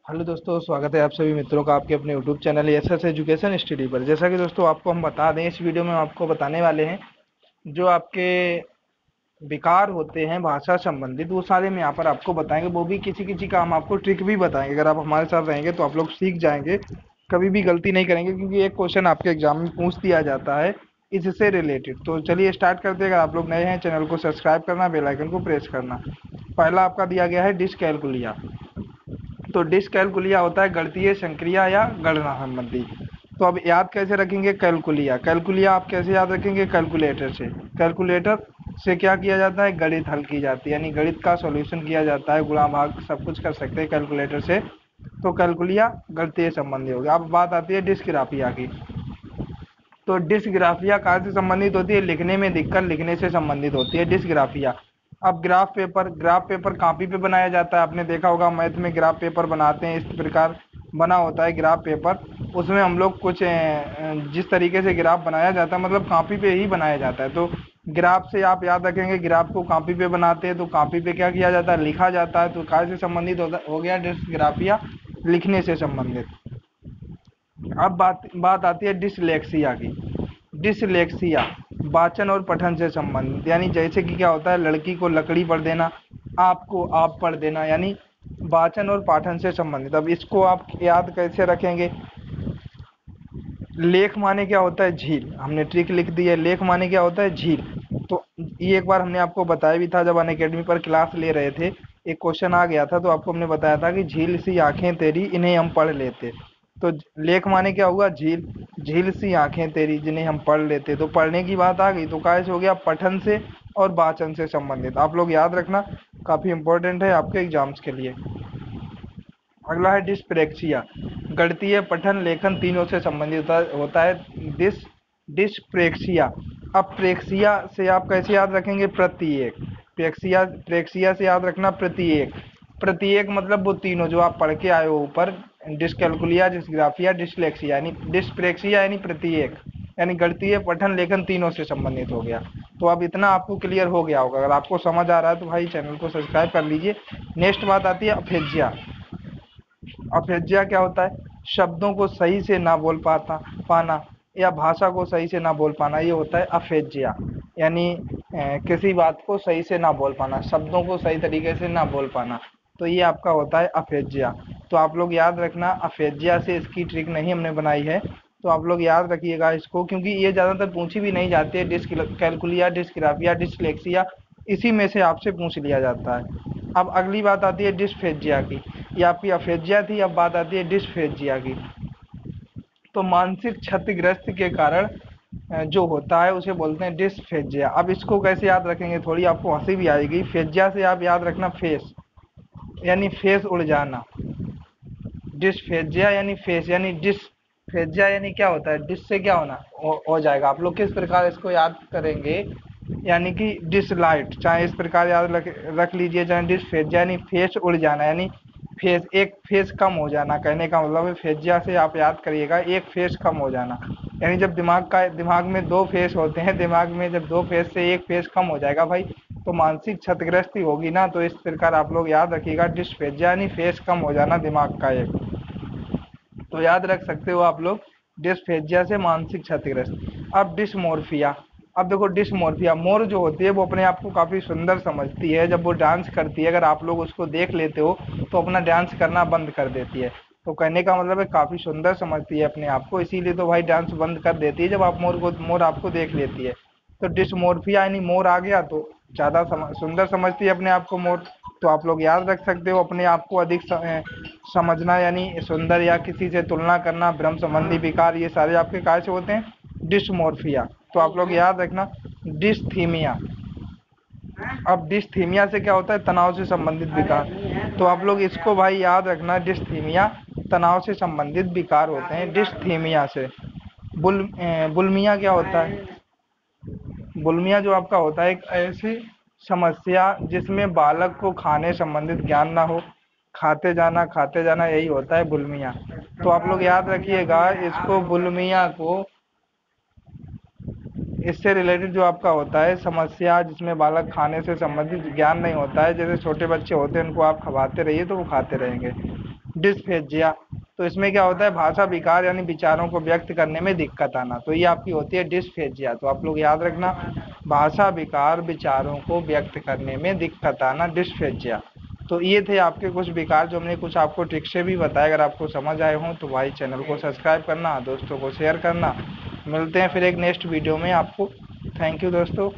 Hello दोस्तों, स्वागत है आप सभी मित्रों का आपके अपने YouTube channel SS education study पर। जैसा कि दोस्तों आपको हम बता दें, इस वीडियो में हम आपको बताने वाले हैं जो आपके विकार होते हैं भाषा संबंधित, वो सारे हम यहाँ पर आपको बताएंगे। वो भी किसी किसी का हम आपको ट्रिक भी बताएंगे। अगर आप हमारे साथ रहेंगे तो आप लोग सीख जाएंगे, कभी भी गलती नहीं करेंगे, क्योंकि एक क्वेश्चन आपके एग्जाम में पूछ दिया जाता है इससे रिलेटेड। तो चलिए स्टार्ट करते हैं। अगर आप लोग नए हैं, चैनल को सब्सक्राइब करना, बेल आइकन को प्रेस करना। पहला आपका दिया गया है डिसकैलकुलिया। तो डिसकैलकुलिया होता है गणितीय संक्रिया या गणना संबंधी। तो अब याद कैसे रखेंगे कैलकुलिया? कैलकुलिया आप कैसे याद रखेंगे? कैलकुलेटर से। कैलकुलेटर से क्या किया जाता है? गणित हल की जाती है, यानी गणित का सॉल्यूशन किया जाता है, गुणा भाग सब कुछ कर सकते हैं कैलकुलेटर से। तो कैलकुलिया गणितीय संबंधी हो गया। अब बात आती है डिस्ग्राफिया की। तो डिस्ग्राफिया कहाँ से संबंधित होती है? लिखने में दिक्कत, लिखने से संबंधित होती है डिस्ग्राफिया। अब ग्राफ पेपर कॉपी पे बनाया जाता है। आपने देखा होगा मैथ में ग्राफ पेपर बनाते हैं, इस प्रकार बना होता है ग्राफ पेपर। उसमें हम लोग कुछ जिस तरीके से ग्राफ बनाया जाता है, मतलब कॉपी पे ही बनाया जाता है। तो ग्राफ से आप याद रखेंगे, ग्राफ को कॉपी पे बनाते हैं तो कॉपी पे क्या किया जाता है? लिखा जाता है। तो काय से संबंधित हो गया डिस्ग्राफिया? लिखने से संबंधित। अब बात आती है डिसलेक्सिया की। डिसलेक्सिया वाचन और पठन से संबंधित, यानी जैसे कि क्या होता है, लड़की को लकड़ी पढ़ देना, आपको आप पढ़ देना, यानी वाचन और पाठन से संबंधित। अब इसको आप याद कैसे रखेंगे? लेख माने क्या होता है? झील। हमने ट्रिक लिख दी है, लेख माने क्या होता है? झील। तो ये एक बार हमने आपको बताया भी था जब अनअकैडमी पर क्लास ले रहे थे। एक क्वेश्चन आ गया था तो आपको हमने बताया था कि झील सी आंखें तेरी, इन्हें हम पढ़ लेते। तो लेख माने क्या हुआ? झील। झील सी आंखें तेरी, जिन्हें हम पढ़ लेते। तो पढ़ने की बात आ गई, तो कैसे हो गया? पठन से और वाचन से संबंधित। आप लोग याद रखना, काफी इंपॉर्टेंट है आपके एग्जाम्स के लिए। अगला है डिस्प्रेक्सिया। गणितीय पठन लेखन तीनों से संबंधित होता है डिस्प्रेक्सिया। अब प्रेक्सिया से आप कैसे याद रखेंगे? प्रत्येक। प्रेक्सिया से याद रखना प्रत्येक। प्रत्येक मतलब वो तीनों जो आप पढ़ के आए हो ऊपर, डिस्कैलकुलिया, डिस्ग्राफिया, डिसलेक्सिया, यानी डिस्प्रेक्सिया यानी प्रत्येक, यानी गणितीय पठन लेखन तीनों से संबंधित हो गया। तो अब इतना आपको क्लियर हो गया होगा। अगर आपको समझ आ रहा है तो भाई चैनल को सब्सक्राइब कर लीजिए। नेक्स्ट बात आती है अफेजिया। अफेजिया क्या होता है? शब्दों को सही से ना बोल पाना, या भाषा को सही से ना बोल पाना, ये होता है अफेजिया। यानी किसी बात को सही से ना बोल पाना, शब्दों को सही तरीके से ना बोल पाना, तो ये आपका होता है अफेजिया। तो आप लोग याद रखना, अफेजिया से इसकी ट्रिक नहीं हमने बनाई है, तो आप लोग याद रखिएगा इसको, क्योंकि ये ज़्यादातर पूछी भी नहीं जाती है। डिस्कैलकुलिया, डिस्ग्राफिया, डिसलेक्सिया, इसी में से आपसे पूछ लिया जाता है। अब अगली बात आती है डिस्फेजिया की। ये आपकी अफेजिया थी, अब बात आती है डिस्फेजिया की। तो मानसिक क्षतिग्रस्त के कारण जो होता है उसे बोलते हैं डिस्फेजिया। अब इसको कैसे याद रखेंगे? थोड़ी आपको हंसी भी आएगी। फेजिया से आप याद रखना फेस, यानी फेस उड़ जाना। डिस्फेजिया यानी फेस, यानी डिस्फेजिया यानी क्या होता है? डिस से क्या होना? हो जाएगा। आप लोग किस प्रकार इसको याद करेंगे? यानी कि डिसलाइट, चाहे इस प्रकार याद रख लीजिए, चाहे डिसफेजिया यानी फेस उड़ जाना, यानी फेस, एक फेस कम हो जाना। कहने का मतलब है फेजिया से आप याद करिएगा एक फेस कम हो जाना, यानी जब दिमाग में दो फेस होते हैं, दिमाग में जब दो फेस से एक फेस कम हो जाएगा भाई, तो मानसिक क्षतिग्रस्ती होगी ना। तो इस प्रकार आप लोग याद रखिएगा, डिस्फेजिया यानी फेस कम हो जाना दिमाग का एक। तो याद रख सकते हो आप लोग, डिस्फेजिया से मानसिक क्षतिग्रस्त। अब डिसमोर्फिया। अब देखो डिसमोर्फिया, मोर जो होती है वो अपने आप को काफ़ी सुंदर समझती है। जब वो डांस करती है, अगर आप लोग उसको देख लेते हो तो अपना डांस करना बंद कर देती है। तो कहने का मतलब है काफ़ी सुंदर समझती है अपने आप को, इसीलिए तो भाई डांस बंद कर देती है जब आप मोर आपको देख लेती है। तो डिसमोर्फिया यानी मोर आ गया तो ज़्यादा सुंदर समझती है अपने आप को मोर। तो आप लोग याद रख सकते हो, अपने आप को अधिक समझना यानी सुंदर, या किसी से तुलना करना, भ्रम संबंधी विकार, ये सारे आपके काय से होते हैं? डिसमोर्फिया। तो आप लोग याद रखना डिस्थीमिया। अब डिस्थीमिया से क्या होता है? तनाव से संबंधित विकार। तो आप लोग इसको भाई याद रखना, डिस्थीमिया तनाव से संबंधित विकार होते हैं डिस्थीमिया से। बुलमिया क्या होता है? बुलमिया जो आपका होता है एक ऐसी समस्या जिसमें बालक को खाने संबंधित ज्ञान ना हो, खाते जाना यही होता है बुलमिया। तो आप लोग याद रखिएगा इसको, बुलमिया को, इससे रिलेटेड जो आपका होता है समस्या जिसमें बालक खाने से संबंधित ज्ञान नहीं होता है, जैसे छोटे बच्चे होते हैं उनको आप खवाते रहिए तो वो खाते रहेंगे। डिस्फेजिया। तो इसमें क्या होता है, भाषा विकार यानी विचारों को व्यक्त करने में दिक्कत आना, तो ये आपकी होती है डिस्फेजिया। तो आप लोग याद रखना, भाषा विकार, विचारों को व्यक्त करने में दिक्कत आना, डिस्फेजिया। तो ये थे आपके कुछ विकार जो हमने कुछ आपको ट्रिक से भी बताया। अगर आपको समझ आए हों तो भाई चैनल को सब्सक्राइब करना, दोस्तों को शेयर करना। मिलते हैं फिर एक नेक्स्ट वीडियो में आपको। थैंक यू दोस्तों।